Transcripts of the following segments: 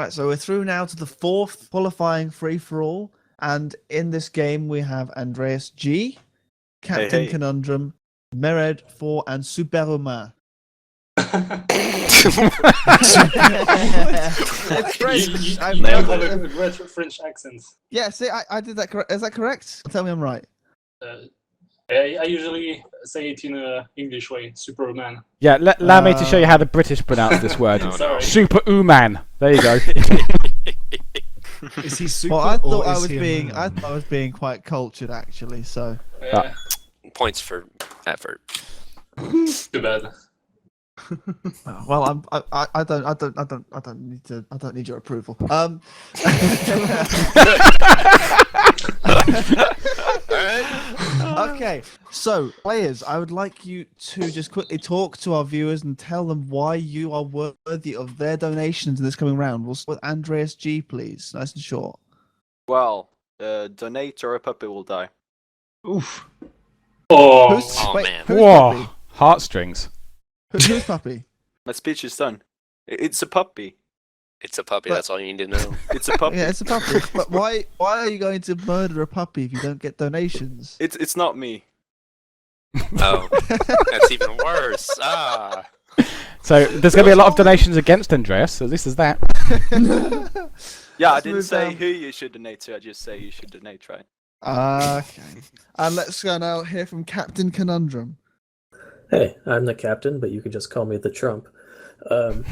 Right, so we're through now to the 4th qualifying free-for-all. And in this game, we have Andreas G, Captain Conundrum, Mered 4, and Superhuman. It's French. I have a great French accent. Yeah, see, I did that correct. Is that correct? Tell me I'm right. I usually say it in an English way, Superman. Yeah, allow me to show you how the British pronounce this word. Superhuman. There you go. Is he super? Well, I thought I was a being quite cultured actually. So points for effort. Too bad. Well, I don't need your approval. Okay, so players, I would like you to just quickly talk to our viewers and tell them why you are worthy of their donations in this coming round. We'll start with Andreas G, please. Nice and short. Well, donate or a puppy will die. Oof. Man. Whoa, heartstrings. Who's puppy? My speech is done. It's a puppy. It's a puppy, that's all you need to know. It's a puppy. Yeah, it's a puppy. But why are you going to murder a puppy if you don't get donations? It's not me. Oh, that's even worse. So there's going to be a lot of donations against Andreas, so this is that. Yeah, I didn't say who you should donate to, I just say you should donate, right? Okay. And let's go now hear from Captain Conundrum. Hey, I'm the captain, but you can just call me the Trump. Ooh,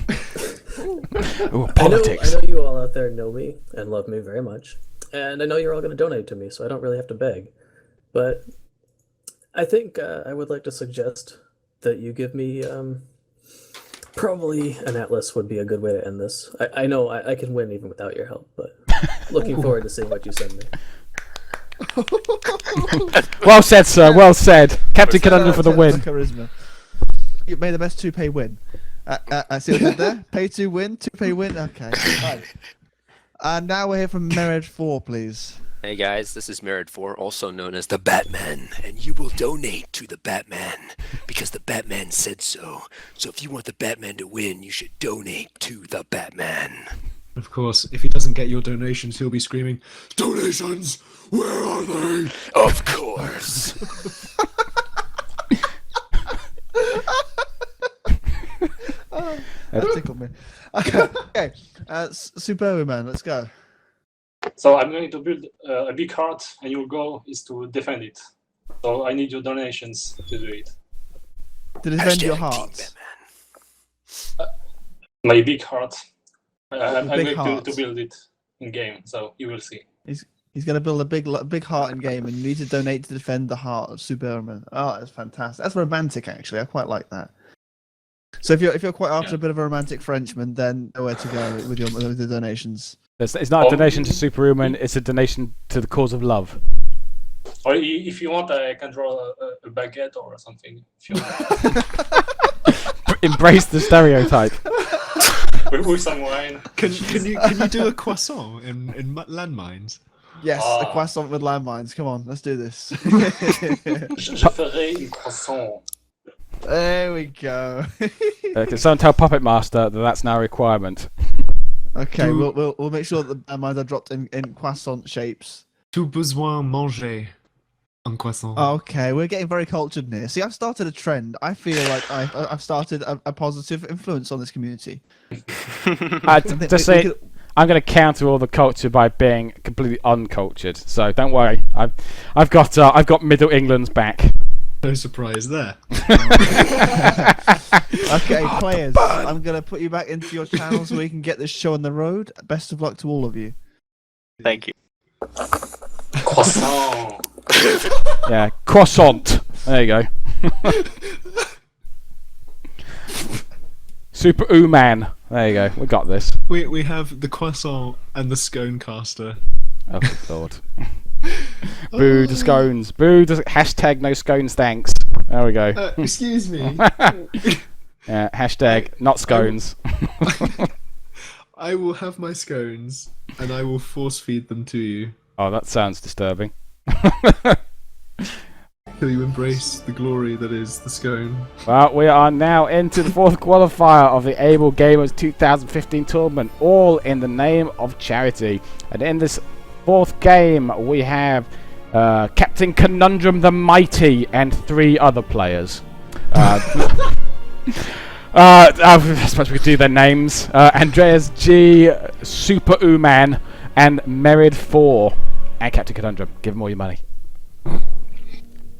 politics. I know you all out there know me and love me very much, and I know you're all going to donate to me, so I don't really have to beg. But I think I would like to suggest that you give me probably an atlas would be a good way to end this. I know I can win even without your help, but looking forward to seeing what you send me. Well said, sir. Well said. Captain Conundrum for the win. Charisma. You made the best 2-pay win. I see what I did there. Pay 2 win, 2-pay win. Okay. Right. And now we're here from Mered 4, please. Hey guys, this is Mered 4, also known as the Batman, and you will donate to the Batman because the Batman said so. So if you want the Batman to win, you should donate to the Batman. Of course, if he doesn't get your donations, he'll be screaming, "Donations! Where are they?" Of course. That tickled me. Okay. Superman, let's go. So I'm going to build a big heart, and your goal is to defend it. So I need your donations to do it. To defend your heart. My big heart. I'm big going to build it in game, so you will see. He's going to build a big heart in game, and you need to donate to defend the heart of Superman. Oh, that's fantastic. That's romantic, actually. I quite like that. So if you're quite after a bit of a romantic Frenchman, then know where to go with the donations. It's not a donation to Superhuman, it's a donation to the cause of love. Or if you want, I can draw a baguette or something. If you want. Embrace the stereotype. with some wine. Can you do a croissant in landmines? Yes, a croissant with landmines. Come on, let's do this. Je ferai une croissant. There we go. Can someone tell Puppet Master that that's now a requirement? Okay, we'll make sure that the landmines are dropped in croissant shapes. Tout besoin manger un croissant. Okay, we're getting very cultured here. See, I've started a trend. I feel like I've started a positive influence on this community. Just say, I'm going to counter all the culture by being completely uncultured. So don't worry, I've got Middle England's back. No surprise there. Okay, players, I'm going to put you back into your channel so we can get this show on the road. Best of luck to all of you. Thank you. Croissant. Yeah, croissant. There you go. Superhuman. There you go. We got this. We have the croissant and the scone caster. Oh, good lord. Boo to scones. Boo to hashtag no scones thanks. There we go. Excuse me. Yeah, hashtag not scones. I will have my scones and I will force feed them to you. Oh, that sounds disturbing. till you embrace the glory that is the scone. Well, we are now into the fourth qualifier of the AbleGamers 2015 tournament, all in the name of charity. And in this fourth game, we have Captain Conundrum the Mighty and 3 other players. I suppose we could do their names. Andreas G, Super Uman, and Merid 4. And Captain Conundrum. Give them all your money.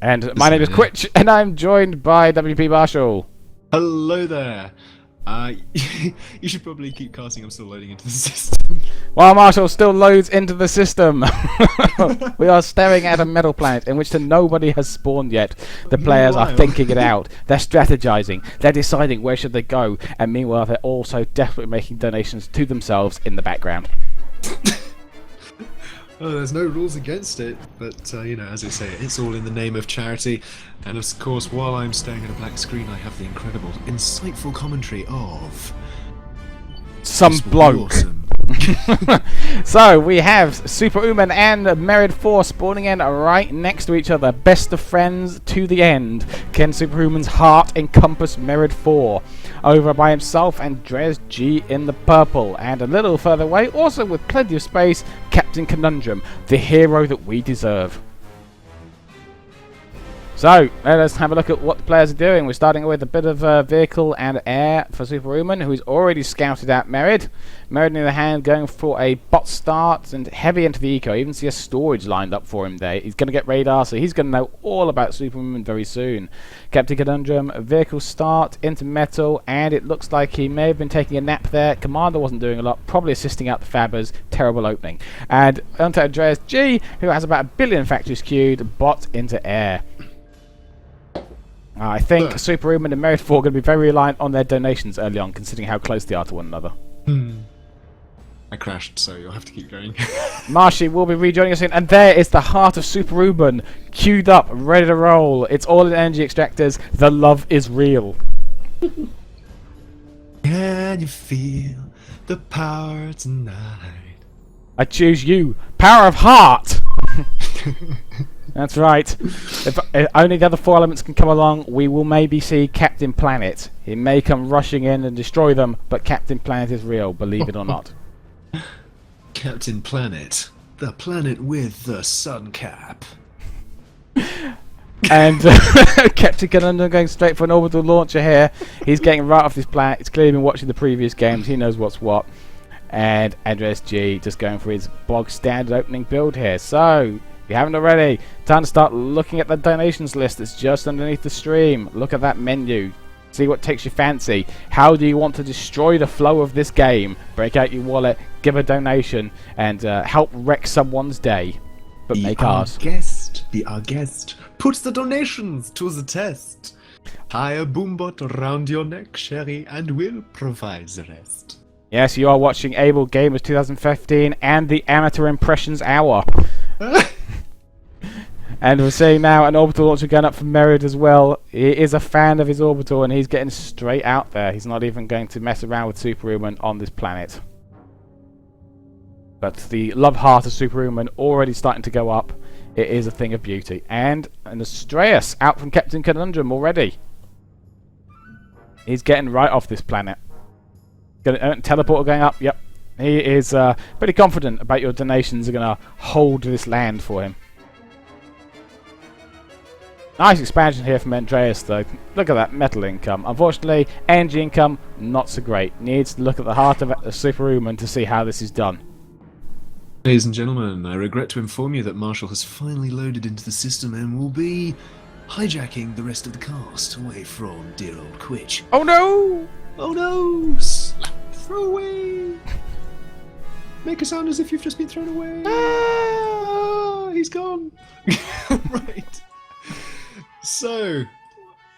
And my name is Quitch, and I'm joined by WPMarshall. Hello there. You should probably keep casting. I'm still loading into the system. While Marshall still loads into the system, we are staring at a metal planet in which nobody has spawned yet. The players are thinking it out. They're strategizing. They're deciding where should they go. And meanwhile, they're also desperately making donations to themselves in the background. Oh, there's no rules against it, but you know, as I say, it's all in the name of charity. And of course, while I'm staring at a black screen, I have the incredible, insightful commentary of some bloke. Awesome. So we have Super Uman and Merid 4 spawning in right next to each other. Best of friends to the end. Can Super Uman's heart encompass Merid 4? Over by himself, Andreas G in the purple. And a little further away, also with plenty of space, Captain Conundrum, the hero that we deserve. So, let's have a look at what the players are doing. We're starting with a bit of vehicle and air for Super Uman, who's already scouted out Merid. Merid, on the other hand, going for a bot start and heavy into the eco. You even see a storage lined up for him there. He's going to get radar, so he's going to know all about Super Uman very soon. Captain Conundrum, vehicle start into metal, and it looks like he may have been taking a nap there. Commander wasn't doing a lot, probably assisting out the Fabbers. Terrible opening. And onto Andreas G, who has about 1 billion factories queued, bot into air. I think Super Uman and Merid 4 are going to be very reliant on their donations early on, considering how close they are to one another. I crashed, so you'll have to keep going. Marshy will be rejoining us soon, and there is the heart of Super Uman, queued up, ready to roll. It's all in energy extractors. The love is real. Can you feel the power tonight? I choose you. Power of heart! That's right. If only the other 4 elements can come along, we will maybe see Captain Planet. He may come rushing in and destroy them, but Captain Planet is real, believe it or not. Captain Planet, the planet with the sun cap. And Captain Conundrum going straight for an orbital launcher here. He's getting right off this planet. He's clearly been watching the previous games. He knows what's what. And Andreas G just going for his bog standard opening build here. So, if you haven't already, time to start looking at the donations list that's just underneath the stream. Look at that menu. See what takes your fancy. How do you want to destroy the flow of this game? Break out your wallet, give a donation, and help wreck someone's day. But make ours. Be our guest. Put the donations to the test. Tie a boombot around your neck, Sherry, and we'll provide the rest. Yes, you are watching AbleGamers 2015 and the Amateur Impressions Hour. And we're seeing now an orbital launcher going up for Merid as well. He is a fan of his orbital, and he's getting straight out there. He's not even going to mess around with Super Uman on this planet. But the love heart of Super Uman already starting to go up. It is a thing of beauty. And an Astreus out from Captain Conundrum already. He's getting right off this planet. Teleporter going up. Yep. He is pretty confident about your donations are going to hold this land for him. Nice expansion here from Andreas though. Look at that metal income. Unfortunately, energy income, not so great. Needs to look at the heart of Super Uman to see how this is done. Ladies and gentlemen, I regret to inform you that Marshall has finally loaded into the system and will be hijacking the rest of the cast away from dear old Quitch. Oh no! Oh no! Slap! Throw away! Make a sound as if you've just been thrown away. Ah, he's gone. Right. So, do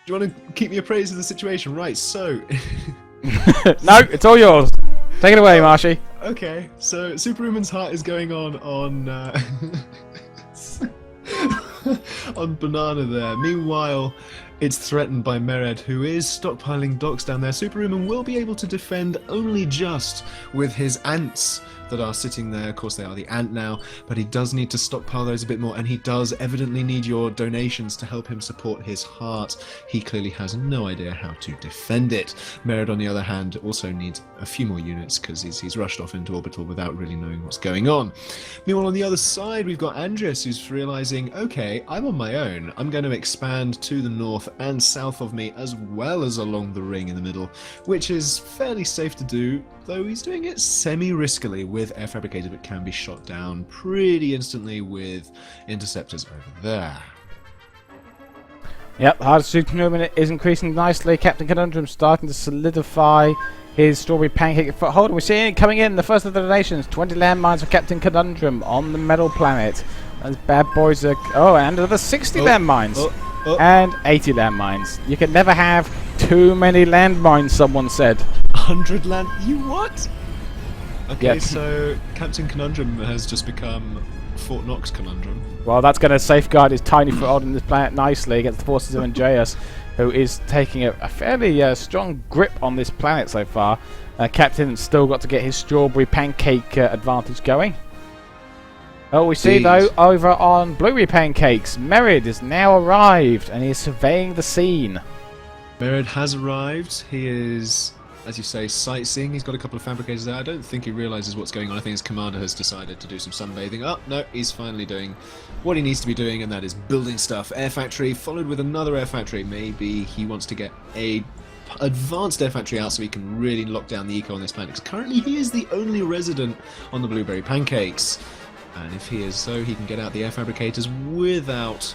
you want to keep me appraised of the situation? Right, so... No, it's all yours. Take it away, Marshy. Okay, so Super Uman's heart is going on Banana there. Meanwhile, it's threatened by Merid, who is stockpiling docks down there. Super Uman will be able to defend only just with his ants that are sitting there. Of course, they are the ant now, but he does need to stockpile those a bit more, and he does evidently need your donations to help him support his heart. He clearly has no idea how to defend it. Merid, on the other hand, also needs a few more units because he's rushed off into orbital without really knowing what's going on. Meanwhile, on the other side, we've got Andreas, who's realizing, okay, I'm on my own. I'm going to expand to the north and south of me, as well as along the ring in the middle, which is fairly safe to do, though he's doing it semi-riskily with air fabricators that can be shot down pretty instantly with interceptors over there. Yep, hard super movement is increasing nicely. Captain Conundrum starting to solidify his strawberry pancake foothold. We're seeing it coming in. The first of the donations, 20 landmines for Captain Conundrum on the metal planet. Those bad boys are... Oh, and another 60 landmines. And 80 landmines. You can never have too many landmines, someone said. 100 land... You what? Okay, Yep. so Captain Conundrum has just become Fort Knox Conundrum. Well, that's going to safeguard his tiny foothold in this planet nicely against the forces of Andreas, who is taking a fairly strong grip on this planet so far. Captain's still got to get his strawberry pancake advantage going. Oh, we see, though, over on blueberry pancakes, Merid has now arrived, and he is surveying the scene. Merid has arrived. He is, as you say, sightseeing. He's got a couple of fabricators there. I don't think he realizes what's going on. I think his commander has decided to do some sunbathing. Oh, no, he's finally doing what he needs to be doing, and that is building stuff. Air factory, followed with another air factory. Maybe he wants to get a advanced air factory out so he can really lock down the eco on this planet. Because currently he is the only resident on the blueberry pancakes. And if he is so, he can get out the air fabricators without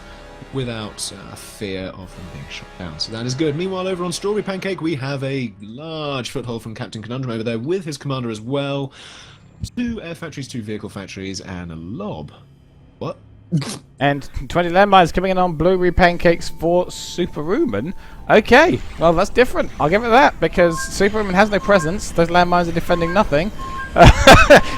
fear of them being shot down. So that is good. Meanwhile, over on Strawberry Pancake, we have a large foothold from Captain Conundrum over there with his commander as well. 2 air factories, 2 vehicle factories, and a lob. What? And 20 landmines coming in on blueberry pancakes for Superhuman. Okay, well, that's different. I'll give it that, because Superhuman has no presence. Those landmines are defending nothing.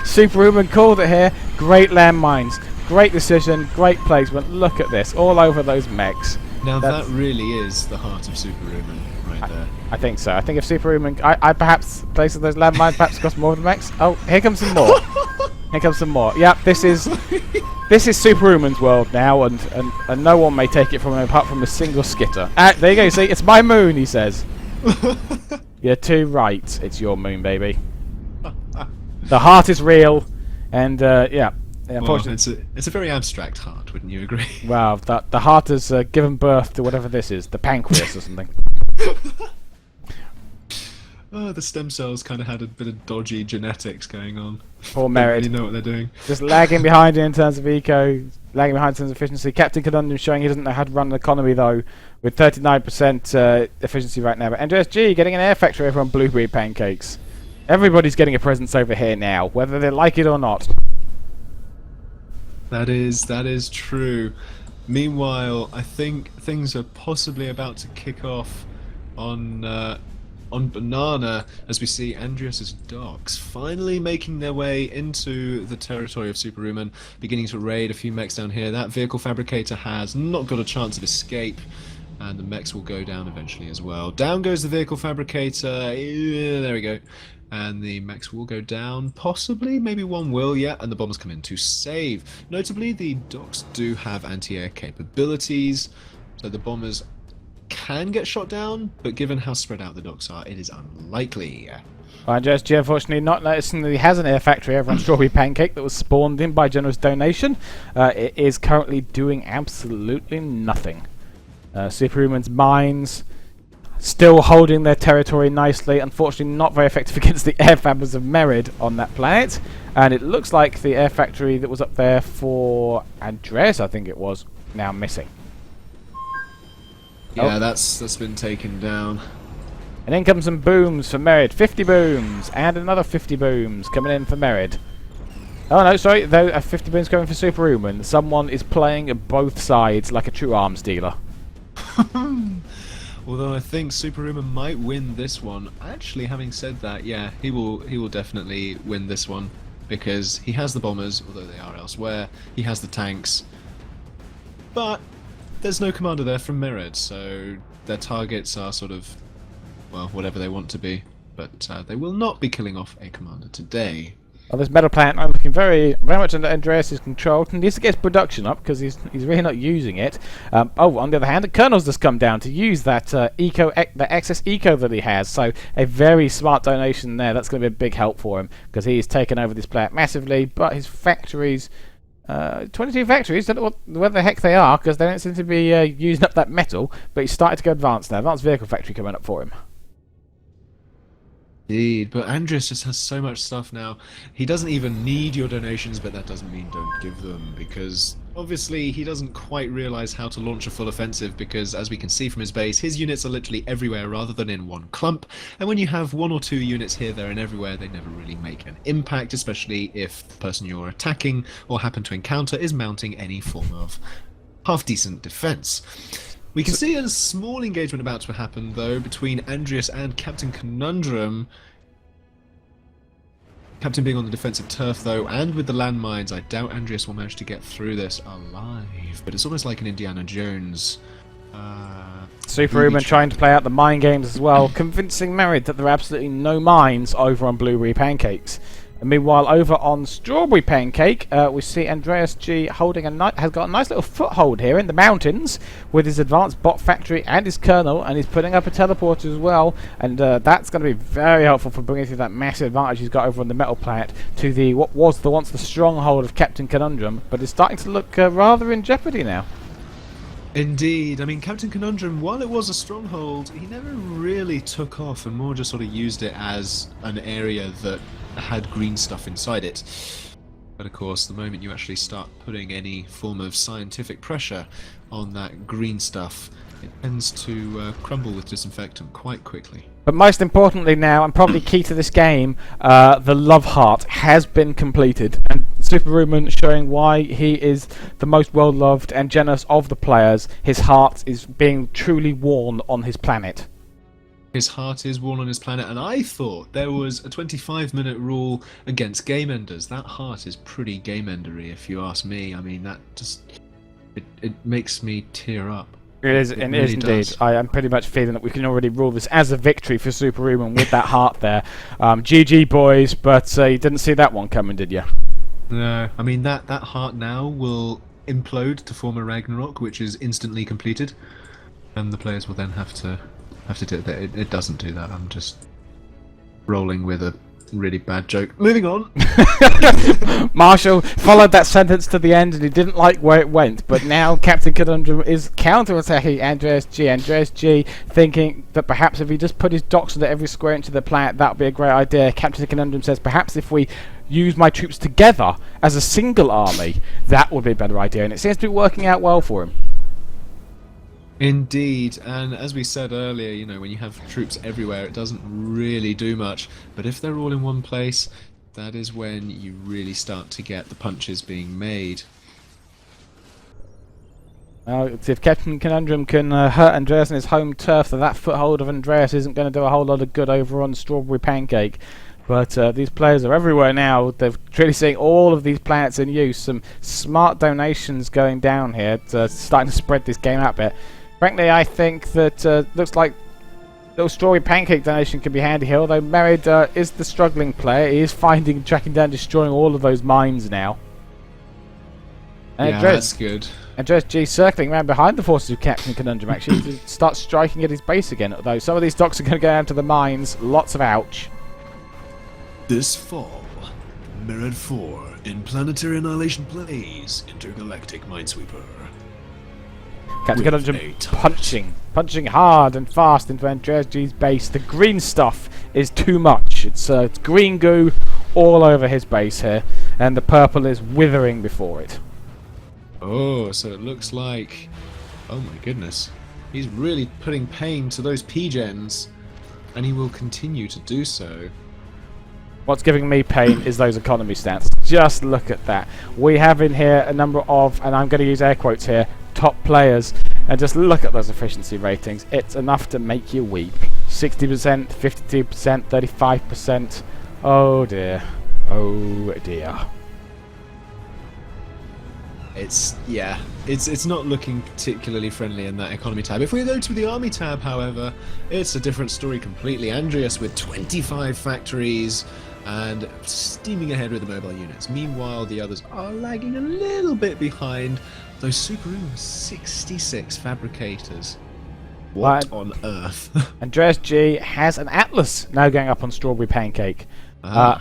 Superhuman called it here. Great landmines. Great decision, great placement. Look at this, all over those mechs. Now that really is the heart of Superhuman right there. I think so. I think if Superhuman, I perhaps places those landmines perhaps across more of the mechs. Oh, here comes some more. Here comes some more. Yep, this is Superhuman's world now, and no one may take it from him apart from a single skitter. There you go. See, it's my moon, he says. You're too right. It's your moon, baby. The heart is real, and yeah. Unfortunately, well, it's a very abstract heart, wouldn't you agree? Wow, the heart has given birth to whatever this is, the pancreas or something. Oh, the stem cells kind of had a bit of dodgy genetics going on. Poor Merid. Don't really know what they're doing. Just lagging behind in terms of eco, lagging behind in terms of efficiency. Captain Conundrum showing he doesn't know how to run an economy, though, with 39% efficiency right now. But Andreas G getting an air factory over on blueberry pancakes. Everybody's getting a presence over here now, whether they like it or not. That is true. Meanwhile, I think things are possibly about to kick off on Banana as we see Andreas's docks finally making their way into the territory of Superhuman, beginning to raid a few mechs down here. That vehicle fabricator has not got a chance of escape, and the mechs will go down eventually as well. Down goes the vehicle fabricator. Yeah, there we go. And the mechs will go down, possibly, maybe one will, yeah, and the bombers come in to save. Notably, the docks do have anti-air capabilities, so the bombers can get shot down, but given how spread out the docks are, it is unlikely. Andreas G, unfortunately, not noticing that he has an air factory over on Strawberry Pancake that was spawned in by generous donation. It is currently doing absolutely nothing. Superhuman's mines still holding their territory nicely. Unfortunately, not very effective against the air fabbers of Merid on that planet. And it looks like the air factory that was up there for Andreas, I think it was, now missing. Yeah, that's been taken down. And in comes some booms for Merid. 50 booms. And another 50 booms coming in for Merid. Oh no, sorry. 50 booms coming for Superhuman. Someone is playing both sides like a true arms dealer. Although I think Superhuman might win this one. Actually, having said that, yeah, he will definitely win this one because he has the bombers, although they are elsewhere. He has the tanks, but there's no commander there from Merid, so their targets are sort of, well, whatever they want to be. But they will not be killing off a commander today. Well, this metal plant I'm looking very much under Andreas' control. He needs to get his production up because he's really not using it. On the other hand, the Colonel's just come down to use that the excess eco that he has. So a very smart donation there. That's going to be a big help for him because he's taken over this plant massively. But his factories, 22 factories, don't know where the heck they are because they don't seem to be using up that metal. But he's started to go advanced now. Advanced vehicle factory coming up for him. Indeed, but Andreas just has so much stuff now. He doesn't even need your donations, but that doesn't mean don't give them, because obviously he doesn't quite realise how to launch a full offensive, because as we can see from his base, his units are literally everywhere rather than in one clump, and when you have 1 or 2 units here, there and everywhere, they never really make an impact, especially if the person you're attacking or happen to encounter is mounting any form of half-decent defence. We can see a small engagement about to happen, though, between Andreas and Captain Conundrum. Captain being on the defensive turf, though, and with the landmines, I doubt Andreas will manage to get through this alive. But it's almost like an Indiana Jones. Superhuman trying to play out the mine games as well, convincing Merid that there are absolutely no mines over on Blueberry Pancakes. And meanwhile, over on Strawberry Pancake, we see Andreas G holding has got a nice little foothold here in the mountains with his advanced bot factory and his kernel, and he's putting up a teleporter as well. And that's going to be very helpful for bringing through that massive advantage he's got over on the metal planet to the what was the once the stronghold of Captain Conundrum, but is starting to look rather in jeopardy now. Indeed. I mean, Captain Conundrum, while it was a stronghold, he never really took off and more just sort of used it as an area that had green stuff inside it. But of course, the moment you actually start putting any form of scientific pressure on that green stuff, it tends to crumble with disinfectant quite quickly. But most importantly now, and probably key to this game, the Love Heart has been completed. And Superhuman showing why he is the most well-loved and generous of the players. His heart is being truly worn on his planet. His heart is worn on his planet, and I thought there was a 25-minute rule against game enders. That heart is pretty game endery, if you ask me. I mean, that just it makes me tear up. It is, and it is indeed. I am pretty much feeling that we can already rule this as a victory for Superhuman with that heart there. GG boys, but you didn't see that one coming, did you? No, I mean that heart now will implode to form a Ragnarok, which is instantly completed, and the players will then have to do it. It doesn't do that. I'm just rolling with a really bad joke. Moving on. Marshall followed that sentence to the end and he didn't like where it went, but now Captain Conundrum is counter-attacking Andreas G. Andreas G thinking that perhaps if he just put his docks into every square inch of the planet, that would be a great idea. Captain Conundrum says perhaps if we use my troops together as a single army, that would be a better idea, and it seems to be working out well for him. Indeed, and as we said earlier, you know, when you have troops everywhere, it doesn't really do much. But if they're all in one place, that is when you really start to get the punches being made. If Captain Conundrum can hurt Andreas in his home turf, then that foothold of Andreas isn't going to do a whole lot of good over on Strawberry Pancake. But these players are everywhere now. They're really seeing all of these planets in use. Some smart donations going down here, starting to spread this game out a bit. Frankly, I think that looks like little Strawberry Pancake donation could be handy here, although Merid is the struggling player. He is finding, tracking down, destroying all of those mines now. And yeah, that's good. Andreas G circling around behind the forces of Captain Conundrum, actually, to start striking at his base again, although some of these docks are going to go down to the mines. Lots of ouch. This fall, Merid 4 in Planetary Annihilation plays Intergalactic Minesweeper. Captain Conundrum punching hard and fast into Andreas G's base. The green stuff is too much. It's green goo all over his base here, and the purple is withering before it. Oh, so it looks like... Oh my goodness. He's really putting pain to those P-gens, and he will continue to do so. What's giving me pain is those economy stats. Just look at that. We have in here a number of, and I'm going to use air quotes here, top players, and just look at those efficiency ratings. It's enough to make you weep. 60%, 52%, 35%. Oh dear. Oh dear. It's not looking particularly friendly in that economy tab. If we go to the army tab, however, it's a different story completely. Andreas with 25 factories, and steaming ahead with the mobile units. Meanwhile, the others are lagging a little bit behind. Those Super 66 fabricators. What on earth? Andreas G has an Atlas now going up on Strawberry Pancake.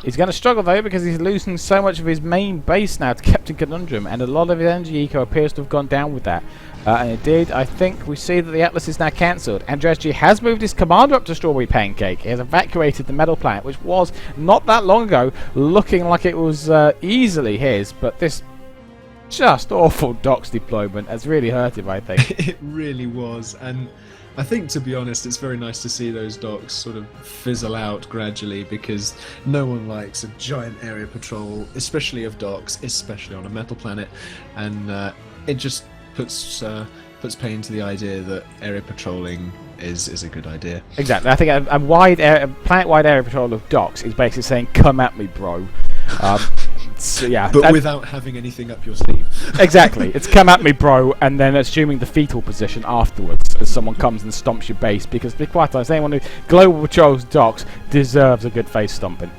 He's going to struggle though because he's losing so much of his main base now to Captain Conundrum, and a lot of his energy eco appears to have gone down with that. And indeed, I think we see that the Atlas is now cancelled. Andreas G has moved his commander up to Strawberry Pancake. He has evacuated the metal planet, which was not that long ago looking like it was easily his, but this just awful docks deployment has really hurt him, I think. It really was, and I think, to be honest, it's very nice to see those docks sort of fizzle out gradually, because no one likes a giant area patrol, especially of docks, especially on a metal planet, and it just puts pain to the idea that area patrolling is a good idea. Exactly. I think a planet-wide area patrol of docks is basically saying, "Come at me, bro." So, yeah, but without having anything up your sleeve. Exactly. It's "come at me, bro," and then assuming the fetal position afterwards as someone comes and stomps your base, because to be quite honest, anyone who global patrols docks deserves a good face stomping.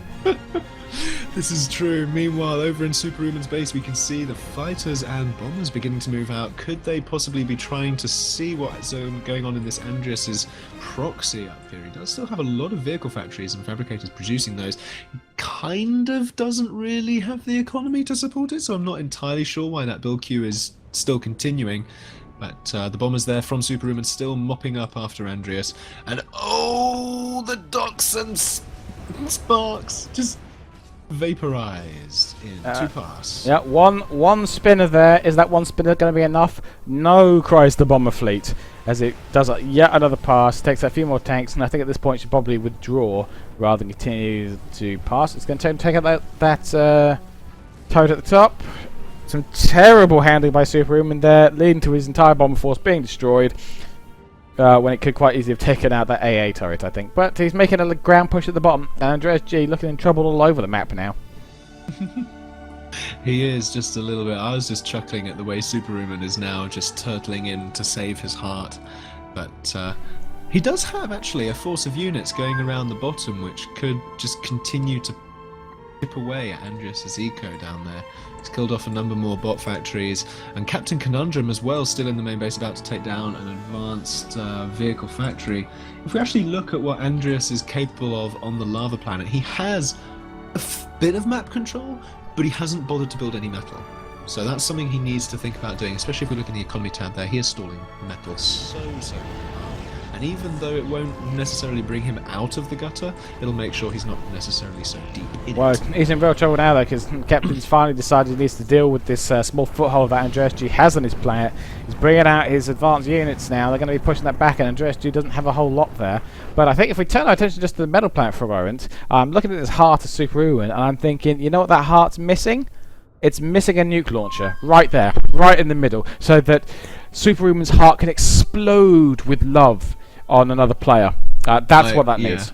This is true. Meanwhile, over in Superhuman's base, we can see the fighters and bombers beginning to move out. Could they possibly be trying to see what's going on in this Andreas's proxy up here? He does still have a lot of vehicle factories and fabricators producing those. He kind of doesn't really have the economy to support it, so I'm not entirely sure why that build queue is still continuing. But the bombers there from Superhuman still mopping up after Andreas. And oh, the docks and sparks just vaporized in 2 pass. Yeah, one spinner there. Is that one spinner going to be enough? No, cries the bomber fleet, as it does yet another pass, takes a few more tanks, and I think at this point should probably withdraw rather than continue to pass. It's going to take out that turret at the top. Some terrible handling by Superhuman there, leading to his entire bomber force being destroyed. When it could quite easily have taken out that AA turret, I think. But he's making a ground push at the bottom, and Andreas G looking in trouble all over the map now. He is just a little bit. I was just chuckling at the way Superhuman is now just turtling in to save his heart. But he does have actually a force of units going around the bottom, which could just continue to chip away at Andreas' eco down there. He's killed off a number more bot factories, and Captain Conundrum as well, still in the main base, about to take down an advanced vehicle factory. If we actually look at what Andreas is capable of on the lava planet, he has a bit of map control, but he hasn't bothered to build any metal. So that's something he needs to think about doing, especially if we look in the economy tab there. He is stalling metal so hard. And even though it won't necessarily bring him out of the gutter, it'll make sure he's not necessarily so deep in it. He's in real trouble now though, because Captain's finally decided he needs to deal with this small foothold that Andreas G has on his planet. He's bringing out his advanced units now. They're going to be pushing that back, and Andreas G doesn't have a whole lot there. But I think if we turn our attention just to the metal planet for a moment, I'm looking at this heart of Superhuman, and I'm thinking, you know what that heart's missing? It's missing a nuke launcher right there, right in the middle, so that Superhuman's heart can explode with love on another player. That's what that needs.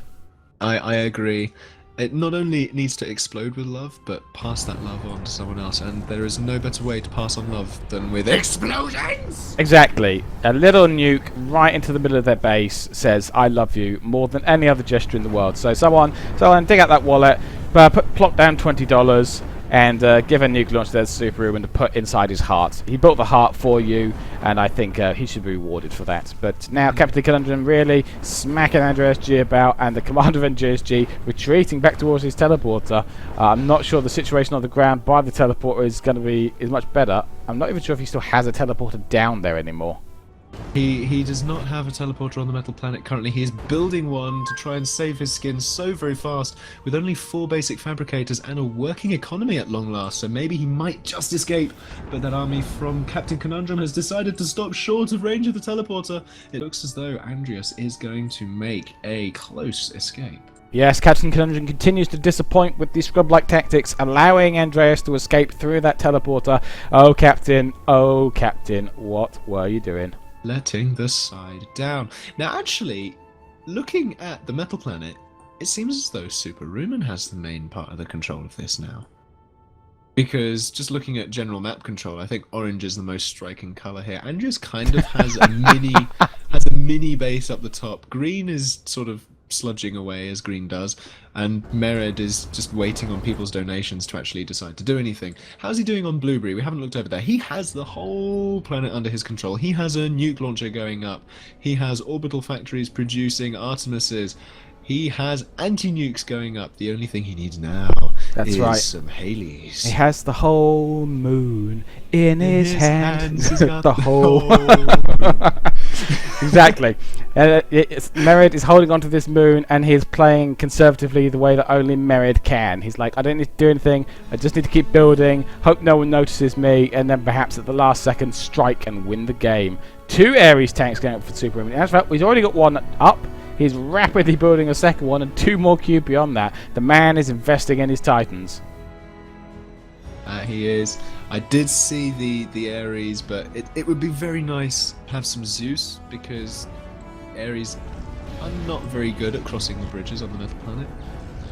I agree. It not only needs to explode with love, but pass that love on to someone else, and there is no better way to pass on love than with explosions! Exactly. A little nuke right into the middle of their base says, "I love you," more than any other gesture in the world. So someone dig out that wallet, plop down $20, and give a nuke launch to Superhuman to put inside his heart. He built the heart for you, and I think he should be rewarded for that. But now Captain Conundrum really smacking Andreas G about, and the commander of Andreas G retreating back towards his teleporter. I'm not sure the situation on the ground by the teleporter is much better. I'm not even sure if he still has a teleporter down there anymore. He does not have a teleporter on the metal planet currently. He is building one to try and save his skin so very fast, with only 4 basic fabricators and a working economy at long last, so maybe he might just escape. But that army from Captain Conundrum has decided to stop short of range of the teleporter. It looks as though Andreas is going to make a close escape. Yes, Captain Conundrum continues to disappoint with these scrub-like tactics, allowing Andreas to escape through that teleporter. Oh, Captain, what were you doing? Letting the side down. Now, actually, looking at the metal planet, it seems as though Superhuman has the main part of the control of this now. Because just looking at general map control, I think orange is the most striking color here. Andreas kind of has a mini base up the top. Green is sort of sludging away as green does, and Merid is just waiting on people's donations to actually decide to do anything. How's he doing on Blueberry? We haven't looked over there. He has the whole planet under his control. He has a nuke launcher going up. He has orbital factories producing Artemises. He has anti-nukes going up. The only thing he needs now is some Haleys. He has the whole moon in his hands. He's got the whole exactly. Merid is holding onto this moon, and he's playing conservatively the way that only Merid can. He's like, I don't need to do anything. I just need to keep building. Hope no one notices me, and then perhaps at the last second strike and win the game. 2 Ares tanks going up for Superhuman. In fact, he's already got 1 up. He's rapidly building a second one, and 2 more cube beyond that. The man is investing in his Titans. He is. I did see the Ares, but it would be very nice to have some Zeus, because Ares are not very good at crossing the bridges on the Metal Planet.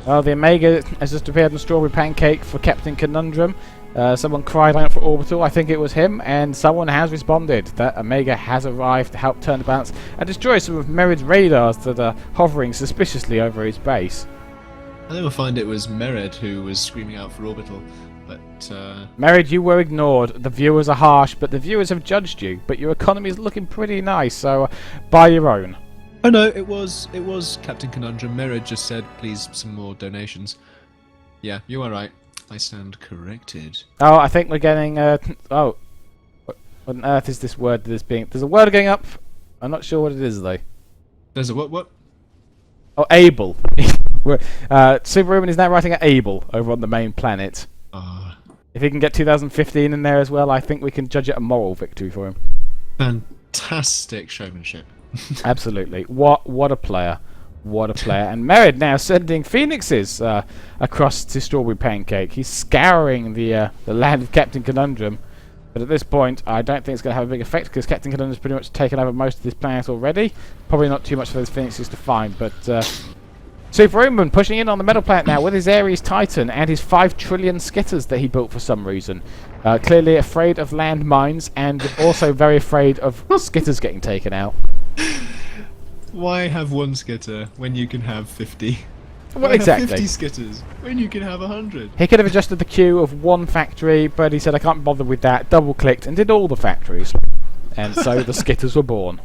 Well, the Omega has just appeared in Strawberry Pancake for Captain Conundrum. Someone cried out for Orbital, I think it was him, and someone has responded. That Omega has arrived to help turn the balance and destroy some of Merid's radars that are hovering suspiciously over his base. I then we'll find it was Merid who was screaming out for Orbital, but... Merid, you were ignored. The viewers are harsh, but the viewers have judged you. But your economy is looking pretty nice, so buy your own. Oh no, it was Captain Conundrum. Merid just said, please, some more donations. Yeah, you are right. I stand corrected. Oh, I think we're getting. Oh, what on earth is this word that is being? There's a word going up. I'm not sure what it is though. There's a what? Oh, Able. Superhuman is now writing at Able over on the main planet. If he can get 2015 in there as well, I think we can judge it a moral victory for him. Fantastic showmanship. Absolutely. What a player. What a player. And Merid now sending Phoenixes across to Strawberry Pancake. He's scouring the land of Captain Conundrum. But at this point, I don't think it's going to have a big effect, because Captain Conundrum's pretty much taken over most of this planet already. Probably not too much for those Phoenixes to find, but... Superhuman pushing in on the Metal Planet now with his Ares Titan and his 5 trillion skitters that he built for some reason. Clearly afraid of landmines, and also very afraid of skitters getting taken out. Why have 1 skitter when you can have 50? Well, Why exactly. have 50 skitters when you can have 100? He could have adjusted the queue of 1 factory, but he said, I can't bother with that. Double-clicked and did all the factories. And so the skitters were born.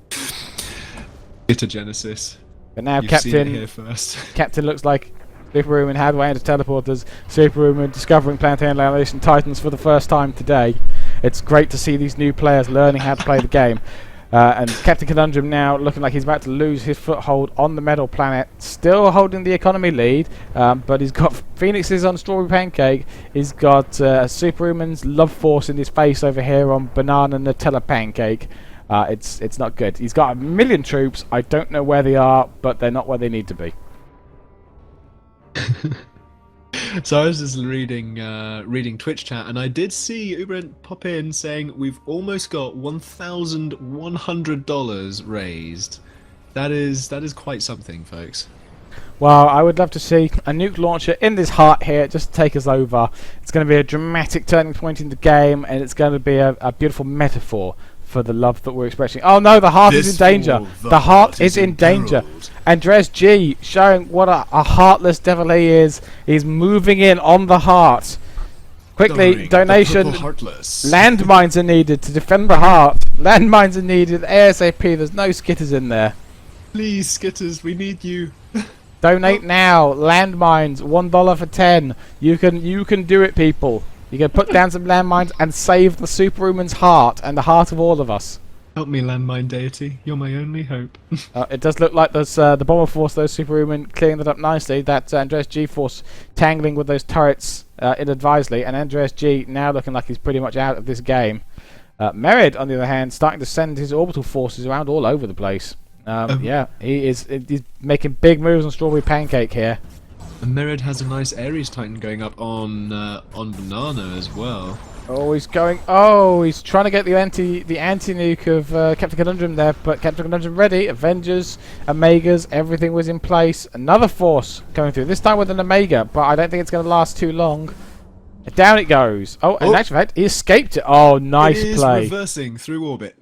Skitter Genesis. But now You've seen it here first. Captain looks like Superhuman had way into teleporters. Superhuman discovering Planetary Annihilation Titans for the first time today. It's great to see these new players learning how to play the game. And Captain Conundrum now looking like he's about to lose his foothold on the Metal Planet. Still holding the economy lead, but he's got Phoenixes on Strawberry Pancake. He's got Superhuman's Love Force in his face over here on Banana Nutella Pancake. It's not good. He's got 1 million troops. I don't know where they are, but they're not where they need to be. So I was just reading Twitch chat, and I did see Uberent pop in saying we've almost got $1,100 raised. That is quite something, folks. Well, I would love to see a nuke launcher in this heart here just to take us over. It's going to be a dramatic turning point in the game, and it's going to be a beautiful metaphor for the love that we're expressing. Oh no, the heart is in danger. The heart is in danger. Andres G showing what a heartless devil he is. He's moving in on the heart. Quickly, donation. Landmines are needed to defend the heart. Landmines are needed ASAP. There's no skitters in there. Please, skitters, we need you. Donate now. Landmines, $1 for 10. You can do it, people. You can put down some landmines and save the Superhuman's heart and the heart of all of us. Help me, landmine deity. You're my only hope. It does look like there's the bomber force, those Superhuman clearing that up nicely. That Andres G force tangling with those turrets inadvisedly, and Andres G now looking like he's pretty much out of this game. Merid, on the other hand, starting to send his orbital forces around all over the place. Yeah, he's making big moves on Strawberry Pancake here. And Merid has a nice Ares Titan going up on Banana as well. Oh, he's going. Oh, he's trying to get the anti-nuke of Captain Conundrum there, but Captain Conundrum ready. Avengers, Omegas, everything was in place. Another force coming through. This time with an Omega, but I don't think it's going to last too long. Down it goes. Oh, in actual fact, he escaped it. Oh, nice it is play. reversing through orbit.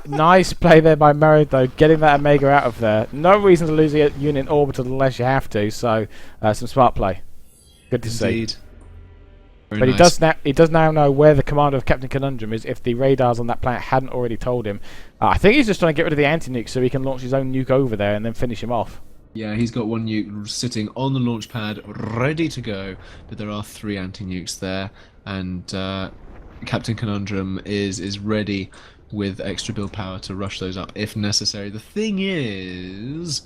Nice play there by Merid, though, getting that Omega out of there. No reason to lose a unit in orbital unless you have to, so some smart play. Good to Indeed. see. Very But nice. he does now know where the commander of Captain Conundrum is if the radars on that planet hadn't already told him. I think he's just trying to get rid of the anti-nuke so he can launch his own nuke over there and then finish him off. Yeah, he's got one nuke sitting on the launch pad, ready to go, but there are 3 anti-nukes there, and Captain Conundrum is ready with extra build power to rush those up if necessary. The thing is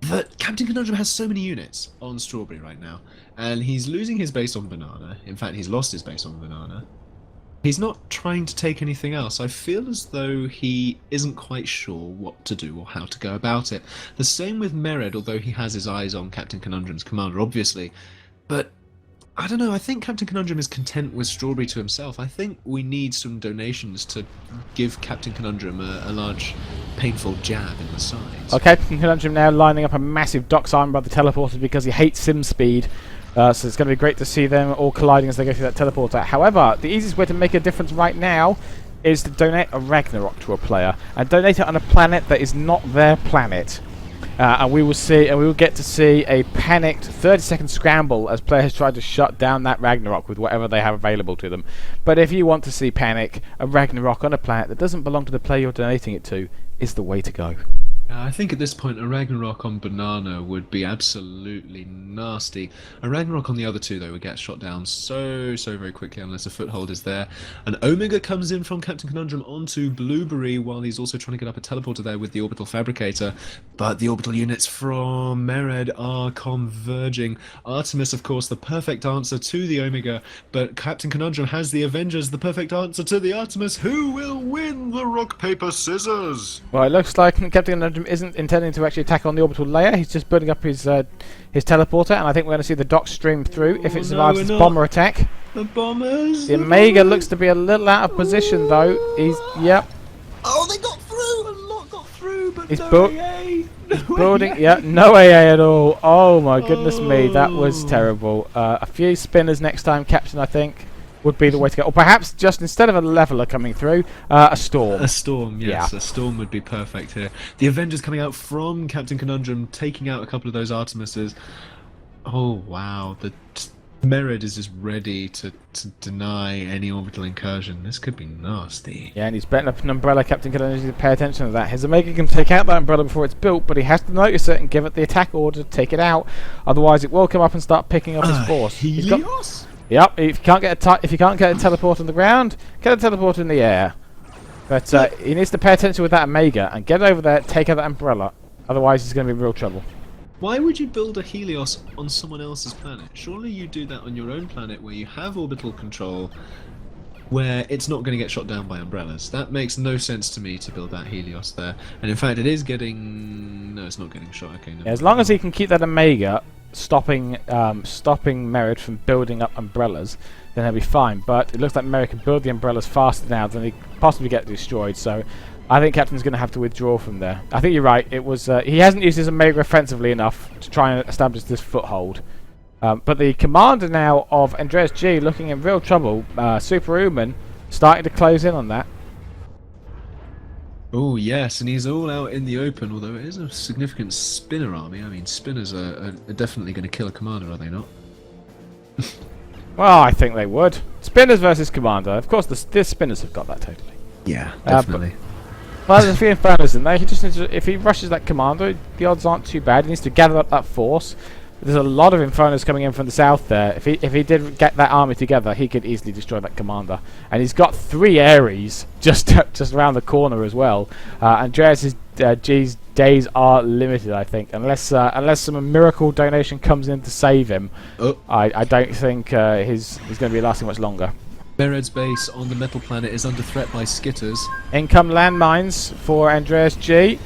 that Captain Conundrum has so many units on Strawberry right now, and he's losing his base on Banana. In fact, he's lost his base on Banana. He's not trying to take anything else. I feel as though he isn't quite sure what to do or how to go about it. The same with Mered, although he has his eyes on Captain Conundrum's commander, obviously. But I don't know, I think Captain Conundrum is content with Strawberry to himself. I think we need some donations to give Captain Conundrum a large, painful jab in the sides. Okay, Captain Conundrum now lining up a massive dock sign by the teleporters because he hates sim speed. So it's going to be great to see them all colliding as they go through that teleporter. However, the easiest way to make a difference right now is to donate a Ragnarok to a player and donate it on a planet that is not their planet. And we will get to see a panicked 30-second scramble as players try to shut down that Ragnarok with whatever they have available to them. But if you want to see panic, a Ragnarok on a planet that doesn't belong to the player you're donating it to is the way to go. I think at this point a Ragnarok on Banana would be absolutely nasty. A Ragnarok on the other 2 though would get shot down so very quickly unless a foothold is there. An Omega comes in from Captain Conundrum onto Blueberry while he's also trying to get up a teleporter there with the Orbital Fabricator. But the orbital units from Mered are converging. Artemis, of course, the perfect answer to the Omega, but Captain Conundrum has the Avengers, the perfect answer to the Artemis. Who will win the rock, paper, scissors? Well, it looks like Captain Conundrum isn't intending to actually attack on the orbital layer. He's just building up his teleporter, and I think we're going to see the dock stream through if it survives this bomber attack. The bombers. The Omega looks to be a little out of position, though. Yep. Oh, they got through. A lot got through, but He's no AA. No Building, AA. yeah, no AA at all. Oh my goodness me, that was terrible. A few spinners next time, Captain, I think, would be the way to go. Or perhaps just instead of a leveler coming through, a storm. A storm, yes. Yeah. A storm would be perfect here. The Avengers coming out from Captain Conundrum, taking out a couple of those Artemises. Oh, wow. The Merid is just ready to deny any orbital incursion. This could be nasty. Yeah, and he's betting up an umbrella. Captain Conundrum needs to pay attention to that. His Omega can take out that umbrella before it's built, but he has to notice it and give it the attack order to take it out. Otherwise, it will come up and start picking up his force. He's got, Helios? yep, if you can't get a teleport on the ground, get a teleport in the air. But he needs to pay attention with that Omega and get over there, take out that umbrella. Otherwise, he's going to be in real trouble. Why would you build a Helios on someone else's planet? Surely you do that on your own planet where you have orbital control, where it's not going to get shot down by umbrellas. That makes no sense to me to build that Helios there. And in fact, it is getting... No, it's not getting shot. Okay, no. Yeah, as long as he can keep that Omega stopping Merid from building up umbrellas, then he'll be fine. But it looks like Merid can build the umbrellas faster now than he possibly get destroyed. So I think Captain's going to have to withdraw from there. I think you're right. It was he hasn't used his Omega offensively enough to try and establish this foothold. But the commander now of Andreas G looking in real trouble. Superhuman starting to close in on that. Oh yes, and he's all out in the open, although it is a significant spinner army. I mean, spinners are definitely going to kill a commander, are they not? Well, I think they would. Spinners versus commander. Of course, the spinners have got that totally. Yeah, definitely. Well, there's a few infernos in there. He just needs to, if he rushes that commander, the odds aren't too bad. He needs to gather up that force. There's a lot of infernos coming in from the south there. If he did get that army together, he could easily destroy that commander. And he's got 3 Ares just around the corner as well. Andreas' G's days are limited, I think, unless some miracle donation comes in to save him. Oh. I don't think he's going to be lasting much longer. Mered's base on the metal planet is under threat by skitters. Income landmines for Andreas G.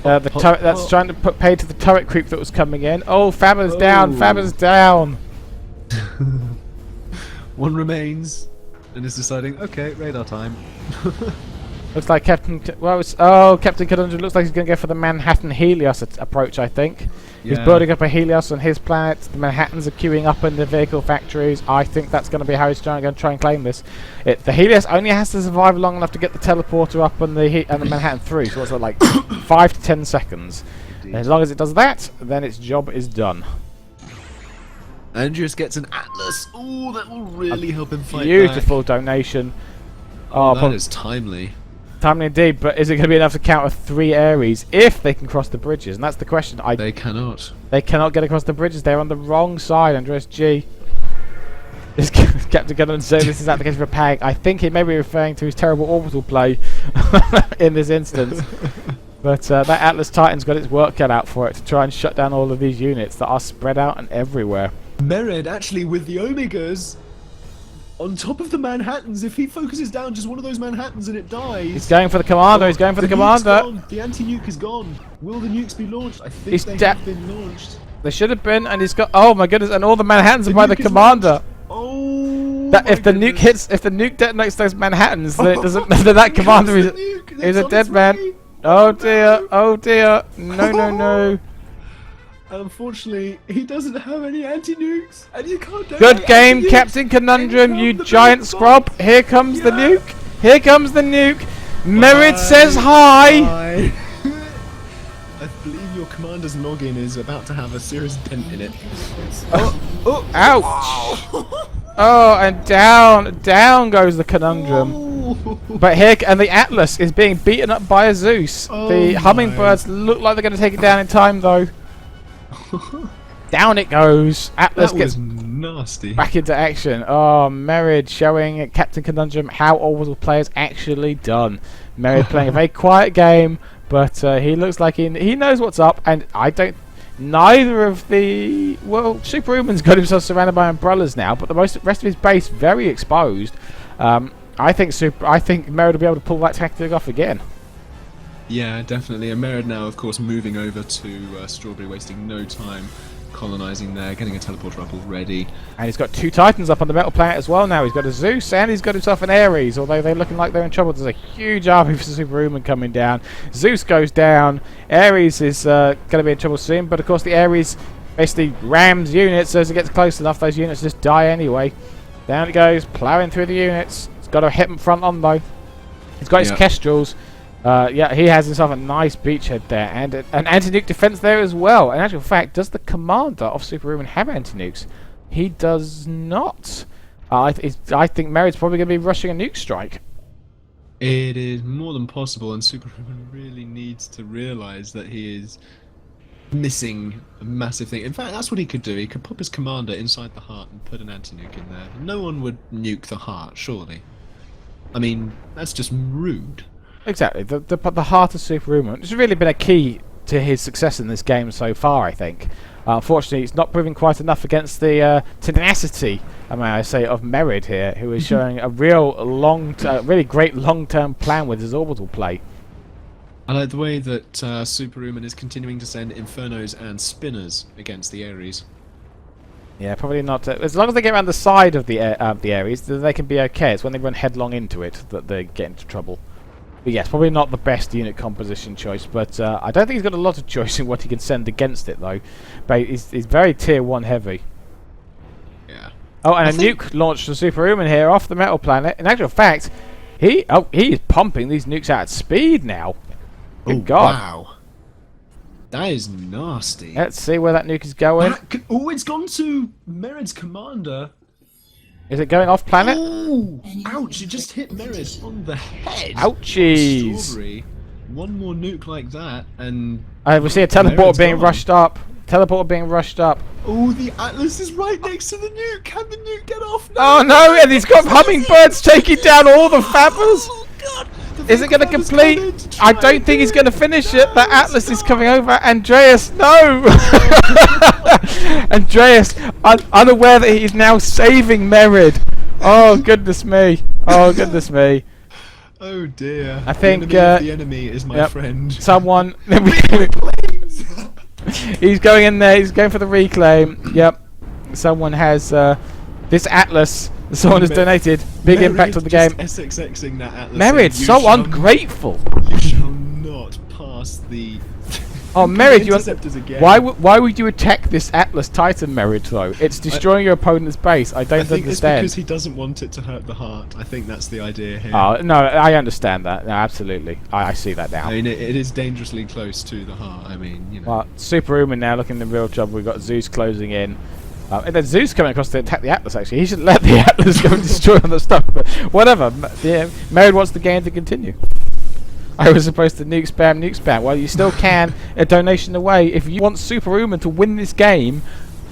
The turret that's trying to put paid to the turret creep that was coming in. Oh, Faber's down! Faber's down! One remains and is deciding, okay, radar time. Looks like Captain Conundrum looks like he's going to go for the Manhattan Helios approach, I think. He's building up a Helios on his planet. The Manhattans are queuing up in the vehicle factories. I think that's going to be how he's going to try and claim this. The Helios only has to survive long enough to get the teleporter up and the Manhattan through. So what's that, like 5 to 10 seconds? And as long as it does that, then its job is done. Andreas gets an Atlas. Oh, that will really help him fight Beautiful back. donation. Oh, that is timely. Timely indeed, but is it going to be enough to counter 3 Ares if they can cross the bridges? And that's the question. They cannot. They cannot get across the bridges. They're on the wrong side. Andreas G. This Captain Gunner and this is application for Pag. I think he may be referring to his terrible orbital play in this instance. But that Atlas Titan's got its work cut out for it to try and shut down all of these units that are spread out and everywhere. Merid actually with the Omegas on top of the Manhattans. If he focuses down just one of those Manhattans and it dies. He's going for the commander. He's going for the commander. Gone. The anti-nuke is gone. Will the nukes be launched? I think they have been launched. They should have been, and he's got. Oh my goodness! And all the Manhattans are by the commander. Oh. That if the nuke hits, if the nuke detonates those Manhattans, then it doesn't. Then that commander is a dead man. Oh dear! Oh dear! No! No! No! Unfortunately, he doesn't have any anti-nukes, and you can't do Good game, Captain Conundrum, you giant scrub. Here comes the nuke. Here comes the nuke. Merid says hi. I believe your commander's login is about to have a serious dent in it. Oh, ouch. Oh, and down goes the Conundrum. But here, and the Atlas is being beaten up by a Zeus. The Hummingbirds look like they're going to take it down in time, though. Down it goes. Atlas gets nasty. Back into action. Oh, Merid showing Captain Conundrum how orbital play is actually done. Merid playing a very quiet game, but he looks like he knows what's up. And I don't. Neither of the Superhuman's got himself surrounded by umbrellas now, but the rest of his base very exposed. I think Merid will be able to pull that tactic off again. Yeah, definitely. And Merid now, of course, moving over to Strawberry, wasting no time colonising there, getting a teleporter up already. And he's got 2 Titans up on the metal planet as well now. He's got a Zeus and he's got himself an Ares, although they're looking like they're in trouble. There's a huge army for Superhuman coming down. Zeus goes down. Ares is going to be in trouble soon, but of course the Ares basically rams units, so as it gets close enough, those units just die anyway. Down it goes, ploughing through the units. He's got a hit front on though. He's got his Kestrels. Yeah, he has himself a nice beachhead there, and an anti-nuke defense there as well. In actual fact, does the commander of Superhuman have anti-nukes? He does not. I think Merid's probably going to be rushing a nuke strike. It is more than possible, and Superhuman really needs to realise that he is missing a massive thing. In fact, that's what he could do. He could pop his commander inside the heart and put an anti-nuke in there. No one would nuke the heart, surely. I mean, that's just rude. Exactly, the heart of Superhuman has really been a key to his success in this game so far, I think. Unfortunately, it's not proving quite enough against the tenacity, may I say, of Merid here, who is showing a really great long-term plan with his orbital play. I like the way that Superhuman is continuing to send Infernos and Spinners against the Ares. Yeah, probably not. As long as they get around the side of the Ares, then they can be okay. It's when they run headlong into it that they get into trouble. But yes, probably not the best unit composition choice, but I don't think he's got a lot of choice in what he can send against it, though. But he's very tier 1 heavy. Yeah. Oh, and a nuke launched from Superhuman here off the metal planet. In actual fact, he is pumping these nukes out at speed now. Good God. Wow. That is nasty. Let's see where that nuke is going. It's gone to Merid's commander. Is it going off planet? Oh, ouch, it just hit Merid on the head. Ouchies. Strawberry. One more nuke like that, and... we see a teleporter being rushed up. Teleporter being rushed up. Oh, the Atlas is right next to the nuke. Can the nuke get off now? Oh no, and he's got hummingbirds taking down all the fabbers. Oh, God. Is it going to complete? I don't think he's going to finish it. The Atlas is coming over. Andreas, no! Andreas, unaware that he's now saving Merid. Oh, goodness me. Oh, goodness me. Oh, dear. I think... the enemy is my friend. Someone... He's going in there. He's going for the reclaim. Yep. Someone has... this Atlas Someone has donated. Big impact on the game. SXXing that Atlas. Merid, saying, so ungrateful. You shall not pass the. Oh, Merid, interceptors again. why would you attack this Atlas Titan, Merid, though? It's destroying your opponent's base. I don't I think understand. it's because he doesn't want it to hurt the heart. I think that's the idea here. Oh, no, I understand that. No, absolutely. I see that now. I mean, it is dangerously close to the heart. I mean, you know. Well, Superhuman now looking in real trouble. We've got Zeus closing in. And then Zeus coming across to attack the Atlas, actually. He should let the Atlas go and destroy all the stuff. But whatever. Yeah, Merid wants the game to continue. I was supposed to nuke spam. Well, you still can a donation away. If you want Superhuman to win this game,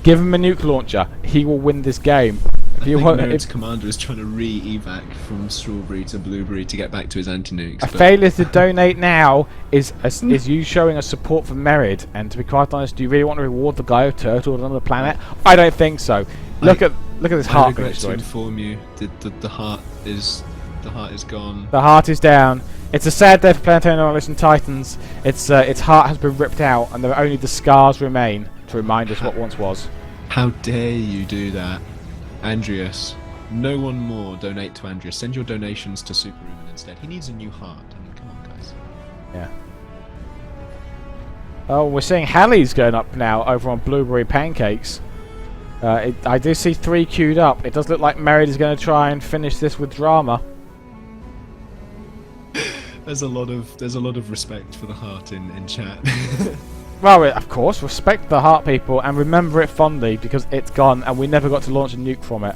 give him a nuke launcher. He will win this game. I think Merid's commander is trying to re-evac from Strawberry to Blueberry to get back to his anti-nukes. A failure to donate now is you showing a support for Merid. And to be quite honest, do you really want to reward the guy who turtled on the planet? I don't think so. Look at this heart. I regret to inform you that the heart is gone. The heart is down. It's a sad day for Planetary Annihilation Titans. Its heart has been ripped out, and there only the scars remain to remind us what once was. How dare you do that, Andreas? No one more donate to Andreas. Send your donations to Superhuman instead. He needs a new heart. I mean, come on, guys. Yeah. Oh, we're seeing Halley's going up now over on Blueberry Pancakes. I do see 3 queued up. It does look like Merid is going to try and finish this with drama. There's a lot of respect for the heart in chat. Well, of course, respect the heart, people, and remember it fondly because it's gone and we never got to launch a nuke from it.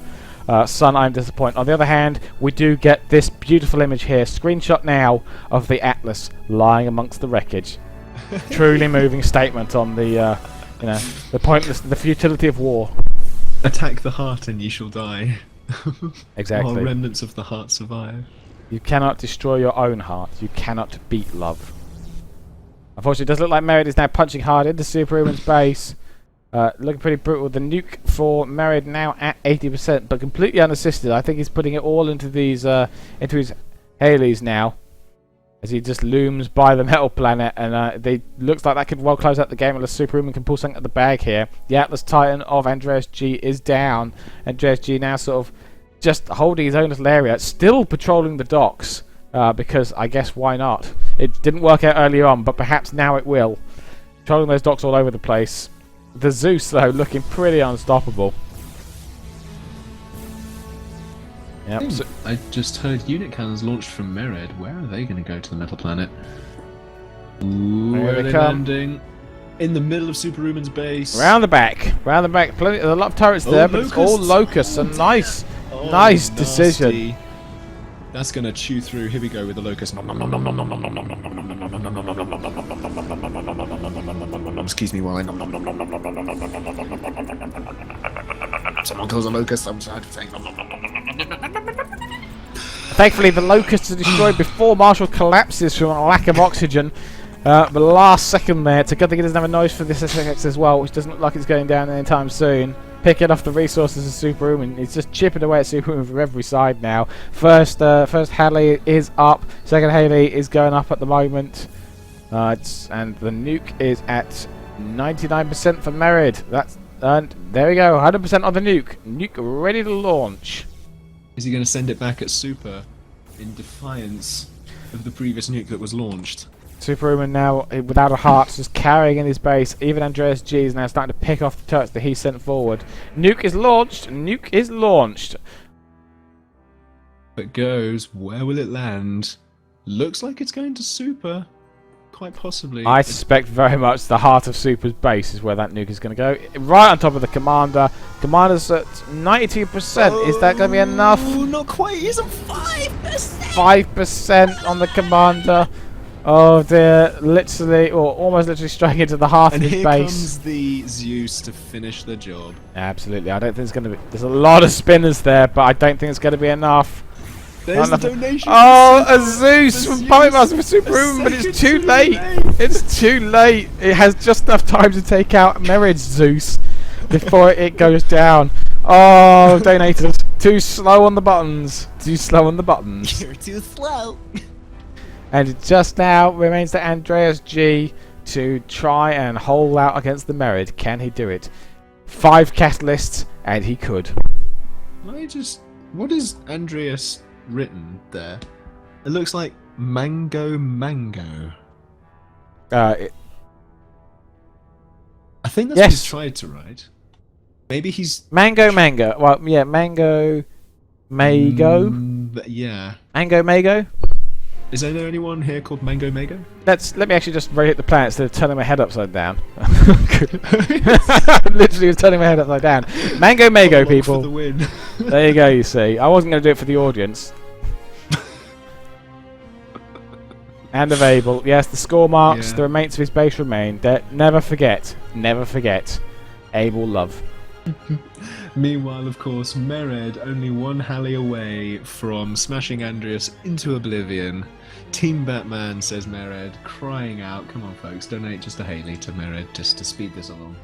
Son, I'm disappointed. On the other hand, we do get this beautiful image here, screenshot now of the Atlas lying amongst the wreckage. Truly moving statement on the, the futility of war. Attack the heart and ye shall die. Exactly. While remnants of the heart survive. You cannot destroy your own heart. You cannot beat love. Unfortunately, it does look like Merid is now punching hard into Superhuman's base. Looking pretty brutal. The nuke for Merid now at 80%, but completely unassisted. I think he's putting it all into these, into his Haleys now, as he just looms by the metal planet. And they looks like that could well close out the game unless Superhuman can pull something out the bag here. The Atlas Titan of Andreas G is down. Andreas G now sort of just holding his own little area, still patrolling the docks, because I guess why not? It didn't work out earlier on, but perhaps now it will. Patrolling those docks all over the place. The Zeus, though, looking pretty unstoppable. Yep. I just heard unit cannons launched from Merid. Where are they going to go to the metal planet? Ooh, where are they landing? In the middle of Superhuman's base. Round the back. Round the back. Plenty, there's a lot of turrets there, but it's all locusts. And nice. Oh, nice decision. That's gonna chew through. Here we go with the locust. Excuse me while I. Someone calls a locust. I'm saying. Thankfully, the locusts are destroyed before Marshall collapses from a lack of oxygen. The last second there. It's a good thing it doesn't have a noise for this SX as well, which doesn't look like it's going down anytime soon. Picking off the resources of Superhuman. It's just chipping away at Superhuman from every side now. First Halley is up. Second Halley is going up at the moment. And the nuke is at 99% for Merid. And there we go. 100% on the nuke. Nuke ready to launch. Is he going to send it back at Super in defiance of the previous nuke that was launched? Superhuman now, without a heart, just carrying in his base. Even Andreas G is now starting to pick off the turrets that he sent forward. Nuke is launched. Nuke is launched. It goes. Where will it land? Looks like it's going to Super. Quite possibly. I suspect very much the heart of Super's base is where that nuke is going to go. Right on top of the Commander. Commander's at 92%. Oh, is that going to be enough? Not quite. He's at 5%. 5% on the Commander. Oh dear, literally, or almost literally striking into the heart of his base. And here comes the Zeus to finish the job. Absolutely, I don't think it's going to be... There's a lot of spinners there, but I don't think it's going to be enough. There's the donation. Oh, a Zeus from Puppet Master for Superhuman, but it's too late. It's too late. It has just enough time to take out Merid's Zeus before it goes down. Oh, donators. Too slow on the buttons. Too slow on the buttons. You're too slow. And it just now remains to Andreas G to try and hold out against the Merid. Can he do it? 5 catalysts, and he could. I just What is Andreas written there? It looks like mango. I think that's what he's tried to write. Maybe he's mango. Well, yeah, mango. Mago. Yeah. Mango Mago. Is there anyone here called Mango Mago? Let me actually just rotate the planet instead of turning my head upside down. Literally was turning my head upside down. Mango Mago, people. For the win. There you go. You see, I wasn't going to do it for the audience. And of Able, yes, the score marks, the remains of his base remain. Never forget, Able love. Meanwhile, of course, Mered only one Halley away from smashing Andreas into oblivion. Team Batman, says Mered, crying out. Come on, folks, donate just a Haley to Mered just to speed this along.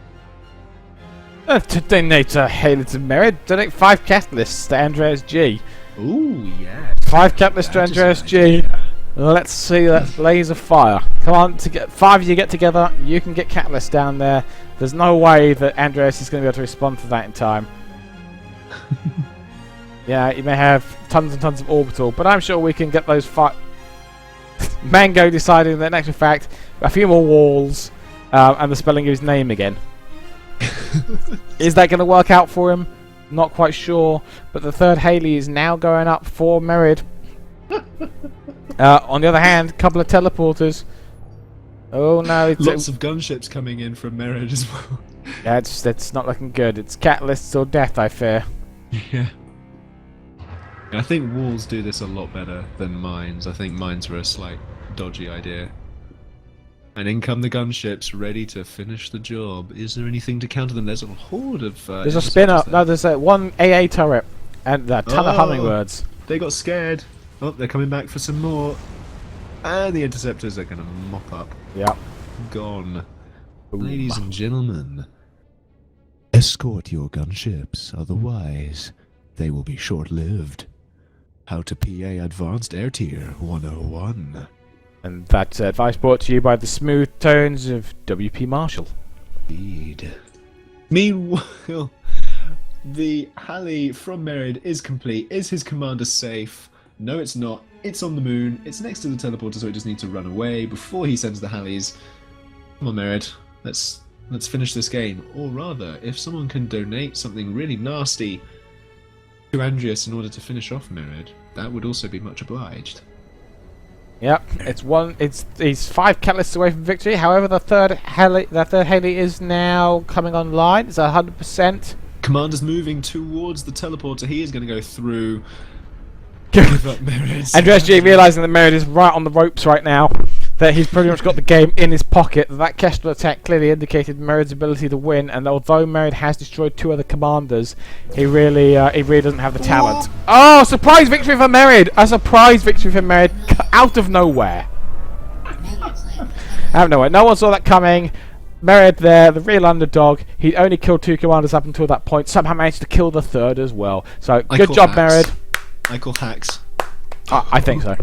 To donate a Haley to Mered, donate 5 catalysts to Andreas G. Ooh, yeah. 5 catalysts to Andreas G. Let's see that laser fire. Come on, 5 of you get together, you can get catalyst down there. There's no way that Andreas is going to be able to respond to that in time. Yeah, you may have tons and tons of orbital, but I'm sure we can get those 5. Mango deciding that in actual fact, a few more walls and the spelling of his name again. Is that going to work out for him? Not quite sure, but the third Haley is now going up for Merid. On the other hand, a couple of teleporters. Oh no! Lots of gunships coming in from Merid as well. Yeah, it's not looking good. It's catalysts or death, I fear. Yeah. I think walls do this a lot better than mines. I think mines were a slight dodgy idea. And in come the gunships, ready to finish the job. Is there anything to counter them? There's a horde of... there's a spin-up. No, there's one AA turret. And a ton of hummingbirds. They got scared. Oh, they're coming back for some more. And the interceptors are going to mop up. Yep. Gone. Ladies and gentlemen, escort your gunships, otherwise they will be short-lived. How to PA Advanced Air Tier 101. And that advice brought to you by the smooth tones of WPMarshall. Indeed. Meanwhile, the Halley from Merid is complete. Is his commander safe? No, it's not. It's on the moon. It's next to the teleporter, so it just needs to run away before he sends the Halleys. Come on, Merid. Let's finish this game. Or rather, if someone can donate something really nasty to Andreas in order to finish off Merid, that would also be much obliged. Yep, he's 5 catalysts away from victory. However, the third Haley is now coming online. It's 100%. Commander's moving towards the teleporter. He is going to go through. Give up Merid. Andreas G realising that Merid is right on the ropes right now. That he's pretty much got the game in his pocket. That Kestrel attack clearly indicated Merid's ability to win, and although Merid has destroyed 2 other commanders, he really doesn't have the talent. Oh, surprise victory for Merid! A surprise victory for Merid out of nowhere. Out of nowhere. No one saw that coming. Merid there, the real underdog. He only killed 2 commanders up until that point. Somehow managed to kill the 3rd as well. So good job, Merid. I call hacks. I think so.